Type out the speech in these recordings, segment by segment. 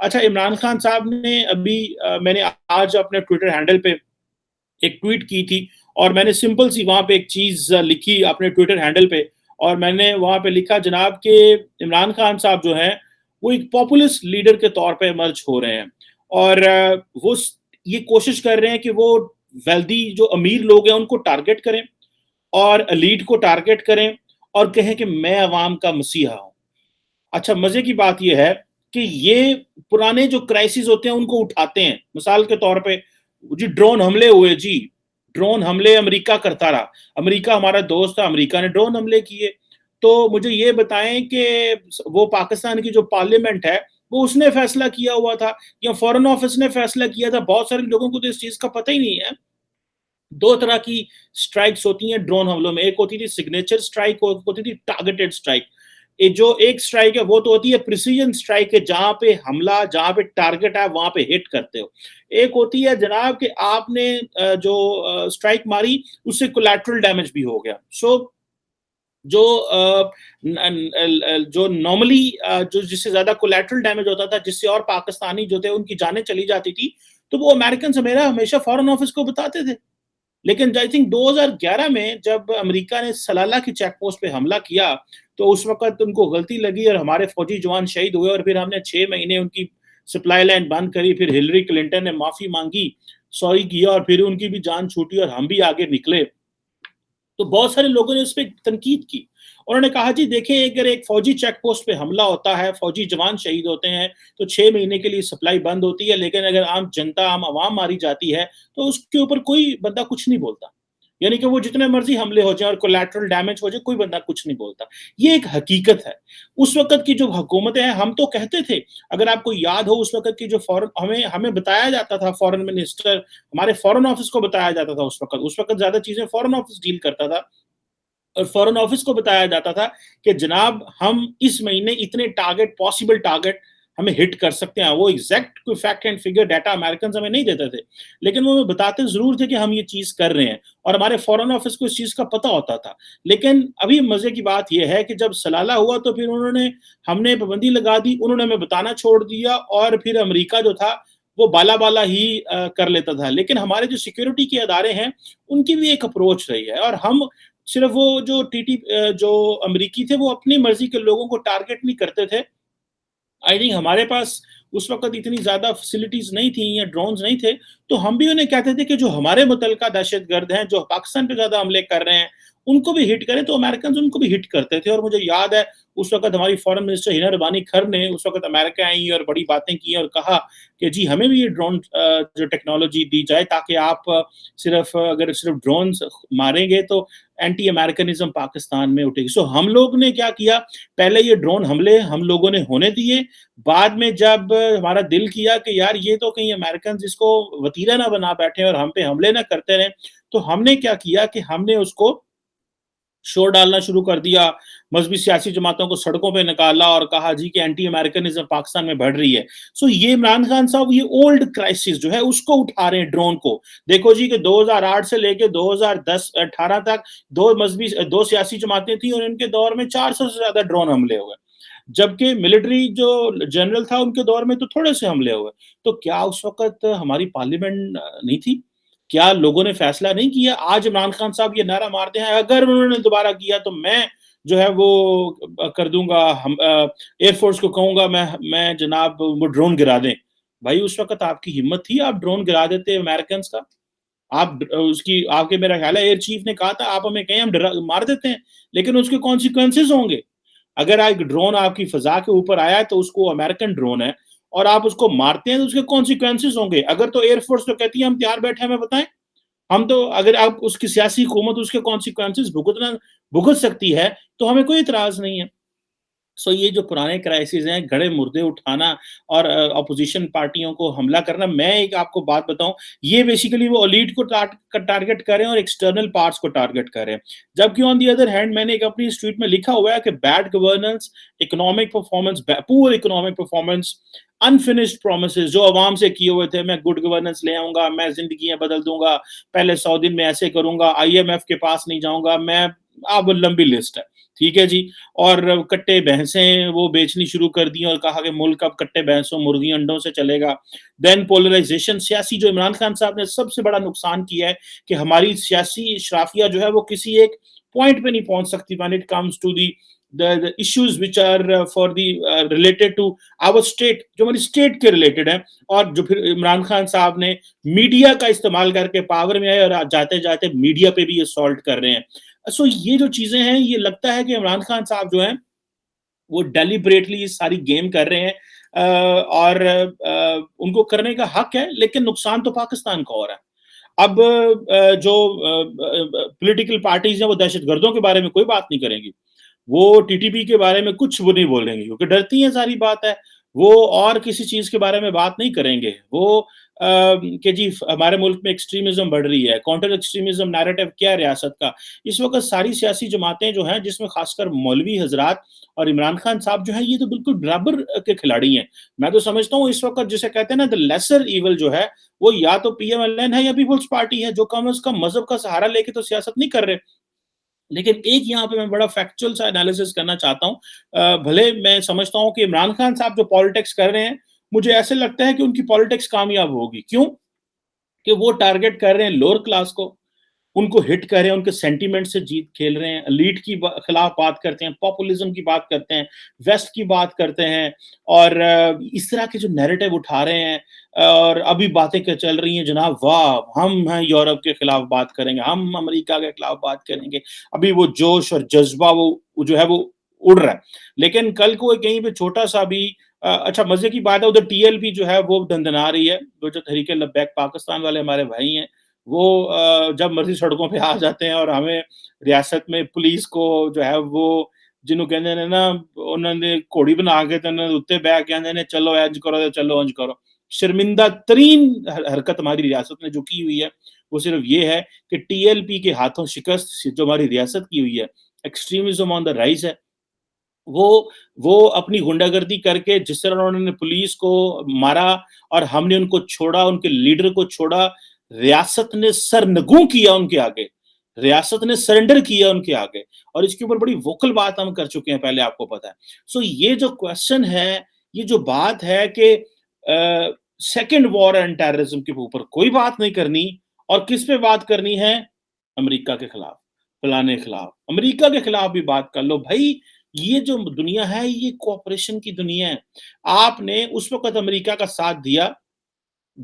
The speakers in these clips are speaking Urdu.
اچھا عمران خان صاحب نے ابھی میں نے آج اپنے ٹویٹر ہینڈل پہ ایک ٹویٹ کی تھی، اور میں نے سمپل سی وہاں پہ ایک چیز لکھی اپنے ٹویٹر ہینڈل پہ، اور میں نے وہاں پہ لکھا جناب کہ عمران خان صاحب جو ہیں وہ ایک پاپولسٹ لیڈر کے طور پہ مرج ہو رہے ہیں، اور وہ یہ کوشش کر رہے ہیں کہ وہ ویلدی جو امیر لوگ ہیں ان کو ٹارگٹ کریں اور ایلیٹ کو ٹارگٹ کریں اور کہیں کہ میں عوام کا مسیحا ہوں۔ اچھا مزے کی بات یہ ہے کہ یہ پرانے جو کرائسس ہوتے ہیں ان کو اٹھاتے ہیں، مثال کے طور پہ جی ڈرون حملے ہوئے، جی ڈرون حملے امریکہ کرتا رہا، امریکہ ہمارا دوست تھا، امریکہ نے ڈرون حملے کیے، تو مجھے یہ بتائیں کہ وہ پاکستان کی جو پارلیمنٹ ہے وہ اس نے فیصلہ کیا ہوا تھا یا فورن آفس نے فیصلہ کیا تھا؟ بہت سارے لوگوں کو تو اس چیز کا پتہ ہی نہیں ہے۔ دو طرح کی سٹرائکس ہوتی ہیں ڈرون حملوں میں، ایک ہوتی تھی سگنیچر سٹرائک، ہوتی تھی ٹارگیٹڈ سٹرائک۔ جو ایک سٹرائک ہے وہ تو ہوتی ہے پریسیجن سٹرائک ہے، جہاں پہ حملہ، جہاں پہ ٹارگیٹ ہے وہاں پہ ہٹ کرتے ہو۔ ایک ہوتی ہے جناب کہ آپ نے جو سٹرائک ماری اس سے کولیٹرل ڈیمیج بھی ہو گیا۔ سو جو جو نارملی جو جس سے زیادہ کولیٹرل ڈیمیج ہوتا تھا، جس سے اور پاکستانی جو تھے ان کی جانیں چلی جاتی تھی، تو وہ امریکنز ہمیشہ فورن آفس کو بتاتے تھے۔ لیکن آئی تھنک 2011 میں جب امریکہ نے سلالہ کی چیک پوسٹ پہ حملہ کیا تو اس وقت ان کو غلطی لگی اور ہمارے فوجی جوان شہید ہوئے، اور پھر ہم نے 6 مہینے ان کی سپلائی لائن بند کری، پھر ہلری کلنٹن نے معافی مانگی، سوری کیا، اور پھر ان کی بھی جان چھوٹی اور ہم بھی آگے نکلے۔ تو بہت سارے لوگوں نے اس پہ تنقید کی، انہوں نے کہا جی دیکھیں اگر ایک فوجی چیک پوسٹ پہ حملہ ہوتا ہے، فوجی جوان شہید ہوتے ہیں تو 6 مہینے کے لیے سپلائی بند ہوتی ہے، لیکن اگر عام جنتا، عام عوام ماری جاتی ہے تو اس کے اوپر کوئی بندہ کچھ نہیں بولتا، یعنی کہ وہ جتنے مرضی حملے ہو جائیں اور کولیٹرل ڈیمیج ہو جائے کوئی بندہ کچھ نہیں بولتا۔ یہ ایک حقیقت ہے۔ اس وقت کی جو حکومتیں ہیں، ہم تو کہتے تھے، اگر آپ کو یاد ہو اس وقت کی جو فورن ہمیں بتایا جاتا تھا، فورن منسٹر، ہمارے فورن آفس کو بتایا جاتا تھا، اس وقت زیادہ چیزیں فورن آفس ڈیل کرتا تھا، اور فورن آفس کو بتایا جاتا تھا کہ جناب ہم اس مہینے اتنے ٹارگٹ، پاسبل ٹارگٹ ہمیں ہٹ کر سکتے ہیں۔ وہ ایگزیکٹ کوئی fact and figure data Americans ہمیں نہیں دیتے تھے، لیکن وہ ہمیں بتاتے ضرور تھے کہ ہم یہ چیز کر رہے ہیں، اور ہمارے فورن آفس کو اس چیز کا پتہ ہوتا تھا۔ لیکن ابھی مزے کی بات یہ ہے کہ جب سلالہ ہوا تو پھر ہم نے پابندی لگا دی، انہوں نے ہمیں بتانا چھوڑ دیا، اور پھر امریکہ جو تھا وہ بالا بالا ہی کر لیتا تھا۔ لیکن ہمارے جو سیکیورٹی کے ادارے ہیں ان کی بھی ایک اپروچ رہی ہے، اور ہم صرف وہ جو جو امریکی تھے وہ اپنی مرضی کے لوگوں کو ٹارگٹ نہیں کرتے تھے۔ آئی تھنک ہمارے پاس اس وقت اتنی زیادہ فیسلٹیز نہیں تھیں یا ڈرونز نہیں تھے، تو ہم بھی انہیں کہتے تھے کہ جو ہمارے متعلقہ دہشت گرد ہیں، جو پاکستان پہ زیادہ حملے کر رہے ہیں، ان کو بھی ہٹ کریں، تو امریکنز ان کو بھی ہٹ کرتے تھے۔ اور مجھے یاد ہے اس وقت ہماری فورن منسٹر ہینا ربانی کھر نے اس وقت امریکہ آئی اور بڑی باتیں کی اور کہا کہ جی ہمیں بھی یہ ڈرون جو ٹیکنالوجی دی جائے، تاکہ آپ اگر صرف ڈرونز ماریں گے تو اینٹی امریکنزم پاکستان میں اٹھے گی۔ سو ہم لوگ نے کیا کیا، پہلے یہ ڈرون حملے ہم لوگوں نے ہونے دیے، بعد میں جب ہمارا دل کیا کہ یار یہ تو کہیں امریکنز اس کو وتیرہ نہ بنا بیٹھے اور ہم پہ حملے نہ کرتے رہیں، تو ہم نے کیا کیا کہ ہم نے اس کو شور ڈالنا شروع کر دیا، مذہبی سیاسی جماعتوں کو سڑکوں پہ نکالا اور کہا جی کہ اینٹی امریکنزم پاکستان میں بڑھ رہی ہے۔ سو یہ عمران خان صاحب یہ اولڈ کرائسس جو ہے اس کو اٹھا رہے ہیں، ڈرون کو۔ دیکھو جی کہ 2008 سے لے کے 2018 تک دو سیاسی جماعتیں تھیں، اور ان کے دور میں 400 سے زیادہ ڈرون حملے ہوئے، جبکہ ملٹری جو جنرل تھا ان کے دور میں تو تھوڑے سے حملے ہوئے۔ تو کیا اس وقت ہماری پارلیمنٹ نہیں تھی؟ کیا لوگوں نے فیصلہ نہیں کیا؟ آج عمران خان صاحب یہ نعرہ مارتے ہیں اگر انہوں نے دوبارہ کیا تو میں جو ہے وہ کر دوں گا، ایئر فورس کو کہوں گا میں جناب وہ ڈرون گرا دیں۔ بھائی اس وقت آپ کی ہمت تھی، آپ ڈرون گرا دیتے امریکنز کا؟ آپ کے میرا خیال ہے ایئر چیف نے کہا تھا آپ ہمیں کہیں ہم مار دیتے ہیں، لیکن اس کے کانسیکوینسز ہوں گے۔ اگر ایک ڈرون آپ کی فضا کے اوپر آیا ہے تو اس کو امریکن ڈرون ہے اور آپ اس کو مارتے ہیں تو اس کے کانسیکوینسز ہوں گے۔ اگر تو ایئر فورس تو کہتی ہے ہم تیار بیٹھے ہمیں بتائیں، ہم تو اگر آپ اس کی سیاسی حکومت اس کے کانسیکوینسز بھگت سکتی ہے تو ہمیں کوئی اعتراض نہیں ہے۔ سو یہ جو پرانے کرائسس ہیں، گڑے مردے اٹھانا اور اپوزیشن پارٹیوں کو حملہ کرنا، میں ایک آپ کو بات بتاؤں، یہ بیسیکلی وہ ایلیٹ کو ٹارگٹ کر رہے ہیں اور ایکسٹرنل پارٹس کو ٹارگٹ کر رہے ہیں، جبکہ آن دی ادر ہینڈ میں نے ایک اپنی اسٹریٹ میں لکھا ہوا ہے کہ بیڈ گورننس، اکنامک پرفارمنس، پور اکنامک پرفارمنس، انفینشڈ پرومسز جو عوام سے کیے ہوئے تھے، میں گڈ گورننس لے آؤں گا، میں زندگیاں بدل دوں گا، پہلے 100 دن میں ایسے کروں گا، IMF کے پاس نہیں جاؤں گا، میں اب لمبی لسٹ ہے، ٹھیک ہے جی، اور کٹے بھینسیں وہ بیچنی شروع کر دی اور کہا کہ ملک اب کٹے بھینسوں مرغی انڈوں سے چلے گا. دین پولرائزیشن، سیاسی جو عمران خان صاحب نے سب سے بڑا نقصان کیا ہے کہ ہماری سیاسی شرافیہ جو ہے وہ کسی ایک پوائنٹ پہ نہیں پہنچ سکتی when it comes to the issues which are for the related to our state، جو ہماری اسٹیٹ کے ریلیٹڈ ہیں. اور جو پھر عمران خان صاحب نے میڈیا کا استعمال کر کے پاور میں آئے اور جاتے جاتے میڈیا پہ بھی اسالٹ کر رہے ہیں. سو یہ جو چیزیں ہیں، یہ لگتا ہے کہ عمران خان صاحب جو ہیں وہ ڈیلیبریٹلی ساری گیم کر رہے ہیں، اور ان کو کرنے کا حق ہے، لیکن نقصان تو پاکستان کا ہو رہا ہے. اب جو پولیٹیکل پارٹیز ہیں وہ دہشت گردوں کے بارے میں کوئی بات نہیں کریں گی، وہ ٹی ٹی پی کے بارے میں کچھ وہ نہیں بولیں گے کیونکہ ڈرتی ہیں، ساری بات ہے. وہ اور کسی چیز کے بارے میں بات نہیں کریں گے، وہ کہ جی ہمارے ملک میں ایکسٹریمزم بڑھ رہی ہے، کاؤنٹر ایکسٹریمزم نیریٹو کیا ہے ریاست کا. اس وقت ساری سیاسی جماعتیں جو ہیں، جس میں خاص کر مولوی حضرات اور عمران خان صاحب جو ہیں، یہ تو بالکل برابر کے کھلاڑی ہیں. میں تو سمجھتا ہوں اس وقت جسے کہتے ہیں نا the lesser evil جو ہے، وہ یا تو پی ایم ایل این ہے یا پیپلز پارٹی ہے، جو کم از کم مذہب کا سہارا لے کے تو سیاست نہیں کر رہے. لیکن ایک یہاں پہ میں بڑا فیکچوئل سا انالیسس کرنا چاہتا ہوں. بھلے میں سمجھتا ہوں کہ عمران خان صاحب جو پالیٹکس کر رہے ہیں، مجھے ایسے لگتا ہے کہ ان کی پالیٹکس کامیاب ہوگی. کیوں؟ کہ وہ ٹارگٹ کر رہے ہیں لوور کلاس کو، ان کو ہٹ کر رہے ہیں، ان کے سینٹیمنٹ سے جیت کھیل رہے ہیں، لیڈ کی خلاف بات کرتے ہیں، پاپولزم کی بات کرتے ہیں، ویسٹ کی بات کرتے ہیں، اور اس طرح کے جو نیریٹو اٹھا رہے ہیں. اور ابھی باتیں چل رہی ہیں جناب، واہ ہم ہیں یورپ کے خلاف بات کریں گے، ہم امریکہ کے خلاف بات کریں گے. ابھی وہ جوش اور جذبہ وہ جو ہے وہ اڑ رہا ہے. لیکن کل کو کہیں پہ چھوٹا سا بھی اچھا مزے کی بات ہے، ادھر ٹی ایل پی جو ہے وہ دندنا رہی ہے، جو تحریک لبیک پاکستان والے ہمارے بھائی ہیں، وہ جب مرضی سڑکوں پہ آ جاتے ہیں اور ہمیں ریاست میں پولیس کو جو ہے وہ جنہوں کہتے ہیں نا، انہوں نے کوڑی بنا کے اتنے بہ کے چلو انج کرو تو چلو انج کرو. شرمندہ ترین حرکت ہماری ریاست نے جو کی ہوئی ہے وہ صرف یہ ہے کہ ٹی ایل پی کے ہاتھوں شکست جو ہماری ریاست کی ہوئی ہے، ایکسٹریمزم آن دا رائز ہے. وہ اپنی گنڈا گردی کر کے جس طرح انہوں نے پولیس کو مارا اور ہم نے ان کو چھوڑا، ان کے لیڈر کو چھوڑا، ریاست نے سرنگوں کیا ان کے آگے، ریاست نے سرنڈر کیا ان کے آگے. اور اس کے اوپر بڑی ووکل بات ہم کر چکے ہیں پہلے، آپ کو پتا ہے. سو یہ جو کوشچن ہے، یہ جو بات ہے کہ سیکنڈ وار اینڈ ٹیررزم کے اوپر کوئی بات نہیں کرنی، اور کس پہ بات کرنی ہے؟ امریکہ کے خلاف، فلانے خلاف، امریکہ کے خلاف بھی بات کر لو. بھائی یہ جو دنیا ہے یہ کوآپریشن کی دنیا ہے. آپ نے اس وقت امریکہ کا ساتھ دیا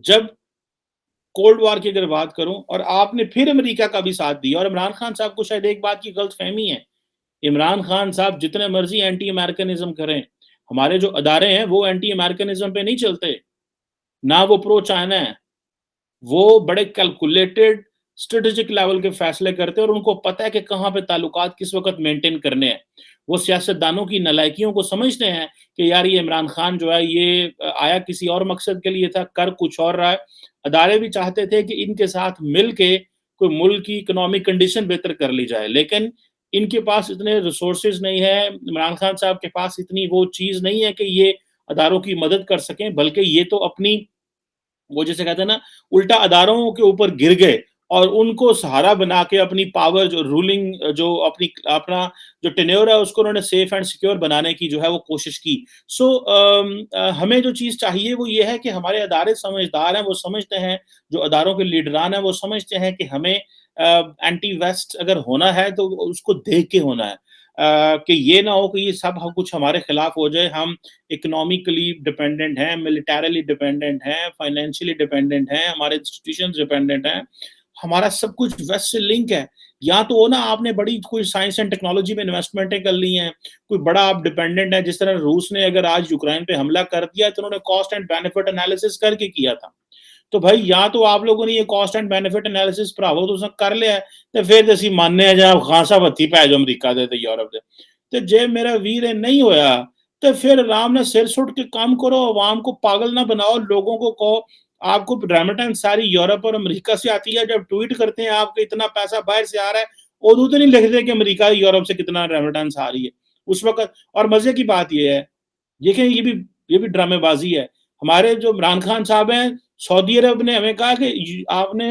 جب کولڈ وار کی اگر بات کروں، اور آپ نے پھر امریکہ کا بھی ساتھ دیا. اور عمران خان صاحب کو شاید ایک بات کی غلط فہمی ہے، عمران خان صاحب جتنے مرضی اینٹی امریکنزم کریں، ہمارے جو ادارے ہیں وہ اینٹی امریکنزم پہ نہیں چلتے، نہ وہ پرو چائنا ہے. وہ بڑے کیلکولیٹڈ اسٹریٹجک لیول کے فیصلے کرتے ہیں، اور ان کو پتہ ہے کہ کہاں پہ تعلقات کس وقت مینٹین کرنے ہیں. وہ سیاستدانوں کی نالائکیوں کو سمجھتے ہیں کہ یار یہ عمران خان جو ہے یہ آیا کسی اور مقصد کے لیے تھا، کر کچھ اور رہا ہے. ادارے بھی چاہتے تھے کہ ان کے ساتھ مل کے کوئی ملک کی اکنامک کنڈیشن بہتر کر لی جائے، لیکن ان کے پاس اتنے ریسورسز نہیں ہے، عمران خان صاحب کے پاس اتنی وہ چیز نہیں ہے کہ یہ اداروں کی مدد کر سکیں، بلکہ یہ تو اپنی وہ جیسے کہتے ہیں نا الٹا اداروں کے اوپر گر گئے اور ان کو سہارا بنا کے اپنی پاور جو رولنگ جو اپنا جو ٹینیور ہے اس کو انہوں نے سیف اینڈ سیکیور بنانے کی جو ہے وہ کوشش کی. سو ہمیں جو چیز چاہیے وہ یہ ہے کہ ہمارے ادارے سمجھدار ہیں، وہ سمجھتے ہیں، جو اداروں کے لیڈران ہیں وہ سمجھتے ہیں کہ ہمیں اینٹی ویسٹ اگر ہونا ہے تو اس کو دیکھ کے ہونا ہے، کہ یہ نہ ہو کہ یہ سب کچھ ہمارے خلاف ہو جائے. ہم اکنامکلی ڈیپینڈنٹ ہیں، ملیٹریلی ڈیپینڈنٹ ہیں، فائنینشلی ڈیپینڈنٹ ہیں، ہمارے انسٹیٹیوشنز ڈیپینڈنٹ ہیں، ہمارا سب کچھ ویسٹ سے لنک ہے. یا تو نا آپ نے بڑی کوئی سائنس اینڈ ٹیکنالوجی میں انویسٹمنٹیں کر لی ہیں، کوئی بڑا آپ ڈیپینڈنٹ ہے. جس طرح روس نے اگر آج یوکرائن پہ حملہ کر دیا تو انہوں نے کاسٹ اینڈ بینیفٹ انالیسس کر کے کیا تھا. تو بھائی یا تو آپ لوگوں نے یہ کاسٹ اینڈ بینیفٹ انالیسس پراو تو کر لیا ہے تو پھر اسی ماننے ہیں جناب خان صاحب ہتھی پہ جو امریکہ دے تے یورپ دے تو جے میرا ویر نہیں ہویا تو پھر آرام نے سر سٹ کے کام کرو، عوام کو پاگل نہ بناؤ، لوگوں کو کہو. آپ کو ریمیٹنس ساری یورپ اور امریکہ سے آتی ہے، جب ٹویٹ کرتے ہیں آپ کو اتنا پیسہ باہر سے آ رہا ہے، اردو تو نہیں لکھتے کہ امریکہ یورپ سے کتنا ریمیٹنس آ رہی ہے اس وقت. اور مزے کی بات یہ ہے، دیکھیں یہ بھی ڈرامے بازی ہے. ہمارے جو عمران خان صاحب ہیں، سعودی عرب نے ہمیں کہا کہ آپ نے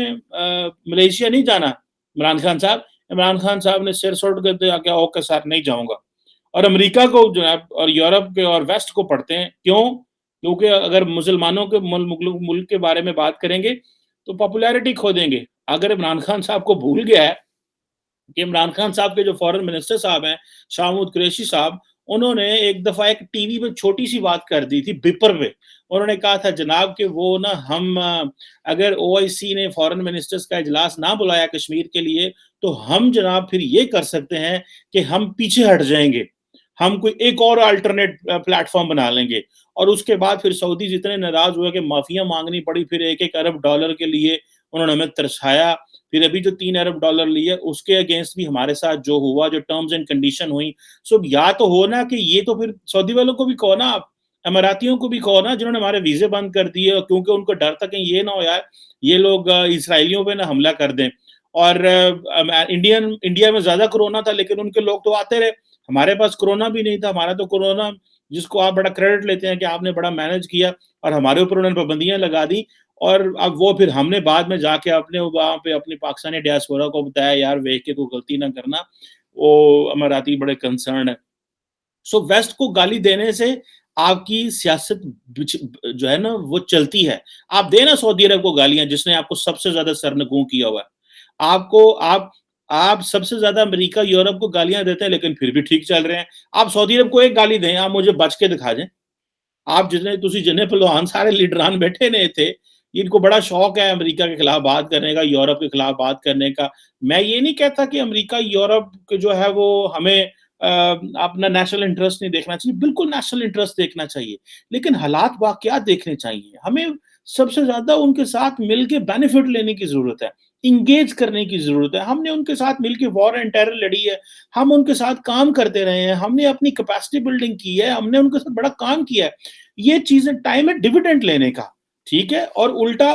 ملیشیا نہیں جانا. عمران خان صاحب عمران خان صاحب نے سر سٹ کر دیا کہ اوکے سر نہیں جاؤں گا، اور امریکہ کو جو ہے اور یورپ کے اور ویسٹ کو پڑھتے ہیں، کیوں؟ کیونکہ اگر مسلمانوں کے ملک کے بارے میں بات کریں گے تو پاپولیرٹی کھو دیں گے۔ اگر عمران خان صاحب کو بھول گیا ہے کہ عمران خان صاحب کے جو فورن منسٹر صاحب ہیں، شاہ محمود قریشی صاحب، انہوں نے ایک دفعہ ایک ٹی وی پہ چھوٹی سی بات کر دی تھی بیپر پہ، انہوں نے کہا تھا جناب کہ وہ نا ہم اگر او آئی سی نے فورن منسٹرز کا اجلاس نہ بلایا کشمیر کے لیے تو ہم جناب پھر یہ کر سکتے ہیں کہ ہم پیچھے ہٹ جائیں گے، ہم کوئی ایک اور الٹرنیٹ پلیٹ فارم بنا لیں گے۔ اور اس کے بعد پھر سعودی جتنے ناراض ہوئے کہ معافیاں مانگنی پڑی، پھر 1 ارب ڈالر کے لیے انہوں نے ہمیں ترسایا، پھر ابھی جو 3 ارب ڈالر لیے اس کے اگینسٹ بھی ہمارے ساتھ جو ہوا، جو ٹرمز اینڈ کنڈیشن ہوئی، سو یا تو ہو نا کہ یہ تو پھر سعودی والوں کو بھی کہو نا، آپ اماراتیوں کو بھی کہو نا جنہوں نے ہمارے ویزے بند کر دیے، کیونکہ ان کو ڈر تھا کہ یہ نہ ہو یار یہ لوگ اسرائیلیوں پہ نہ حملہ کر دیں۔ اور انڈیا میں زیادہ کرونا تھا لیکن ان کے لوگ تو آتے رہے، ہمارے پاس کرونا بھی نہیں تھا، ہمارا تو کرونا جس کو آپ بڑا کریڈٹ لیتے ہیں کہ آپ نے بڑا مینج کیا اور ہمارے اوپر انہوں نے پابندیاں لگا دی، اور اب وہ پھر ہم نے بعد میں جا کے اپنے وہاں پہ اپنی پاکستانی ڈیاسپورا کو بتایا یار ویکھ کے کوئی غلطی نہ کرنا، وہ اماراتی بڑے کنسرن ہے۔ سو ویسٹ کو گالی دینے سے آپ کی سیاست جو ہے نا وہ چلتی ہے۔ آپ دیں نا سعودی عرب کو گالیاں جس نے آپ کو سب سے زیادہ سرنگوں کیا ہوا ہے، آپ کو آپ سب سے زیادہ امریکہ یورپ کو گالیاں دیتے ہیں لیکن پھر بھی ٹھیک چل رہے ہیں۔ آپ سعودی عرب کو ایک گالی دیں، آپ مجھے بچ کے دکھا دیں، آپ جتنے تسی جتنے پہلوان سارے لیڈران بیٹھے نے تھے، ان کو بڑا شوق ہے امریکہ کے خلاف بات کرنے کا، یورپ کے خلاف بات کرنے کا۔ میں یہ نہیں کہتا کہ امریکہ یورپ کے جو ہے وہ ہمیں اپنا نیشنل انٹرسٹ نہیں دیکھنا چاہیے، بالکل نیشنل انٹرسٹ دیکھنا چاہیے، لیکن حالات واقعات دیکھنے چاہیے۔ ہمیں سب سے زیادہ ان کے ساتھ مل کے بینیفٹ لینے کی ضرورت ہے، انگیج کرنے کی ضرورت ہے۔ ہم نے ان کے ساتھ مل کے وار اینڈ ٹیرر لڑی ہے، ہم ان کے ساتھ کام کرتے رہے ہیں، ہم نے اپنی کیپیسٹی بلڈنگ کی ہے، ہم نے ان کے ساتھ بڑا کام کیا ہے۔ یہ چیزیں ٹائم ہے ڈیویڈنڈ لینے کا، ٹھیک ہے؟ اور الٹا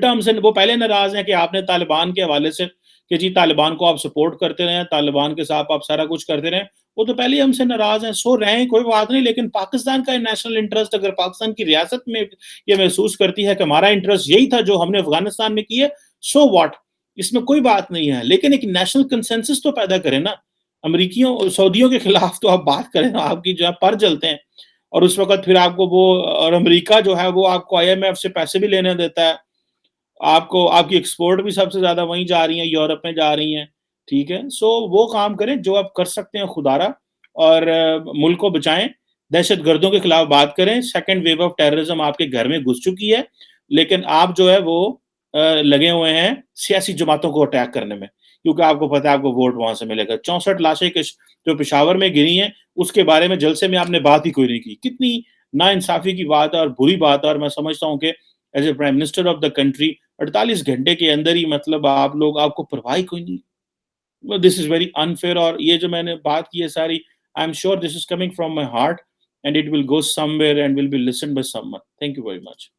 ہم سے وہ پہلے ناراض ہیں کہ آپ نے طالبان کے حوالے سے کہ جی طالبان کو آپ سپورٹ کرتے رہیں، طالبان کے ساتھ آپ سارا کچھ کرتے رہیں، وہ تو پہلے ہم سے ناراض ہیں، سو رہیں کوئی بات نہیں، لیکن پاکستان کا نیشنل انٹرسٹ اگر پاکستان کی ریاست میں یہ محسوس کرتی ہے کہ ہمارا انٹرسٹ یہی تھا جو ہم نے افغانستان میں کی ہے، سو واٹ، اس میں کوئی بات نہیں ہے، لیکن ایک نیشنل کنسنسس تو پیدا کریں نا۔ امریکیوں سعودیوں کے خلاف تو آپ بات کریں، آپ کی جو ہے پر جلتے ہیں، اور اس وقت پھر آپ کو وہ اور امریکہ جو ہے وہ آپ کو آئی ایم ایف سے پیسے بھی لینے دیتا ہے، آپ کو آپ کی ایکسپورٹ بھی سب سے زیادہ وہیں جا رہی ہیں، یورپ میں جا رہی ہیں، ٹھیک ہے؟ سو وہ کام کریں جو آپ کر سکتے ہیں خدارا، اور ملک کو بچائیں، دہشت گردوں کے خلاف بات کریں۔ سیکنڈ ویو آف ٹیررزم آپ کے گھر میں گھس چکی ہے، لیکن آپ جو ہے وہ لگے ہوئے ہیں سیاسی جماعتوں کو اٹیک کرنے میں، کیونکہ آپ کو پتہ ہے آپ کو ووٹ وہاں سے ملے گا۔ 64 لاشیں جو پشاور میں گری ہیں اس کے بارے میں جلسے میں آپ نے بات ہی کوئی نہیں کی، کتنی نا انصافی کی بات ہے اور بری بات ہے، اور میں سمجھتا ہوں کہ as a prime minister of the country 48 گھنٹے کے اندر ہی مطلب آپ کو پرواہ کوئی نہیں، دس از ویری انفیئر۔ اور یہ جو میں نے بات کی ہے ساری، I am sure this is coming from my heart and it will go somewhere and will be listened by someone. Thank you very much.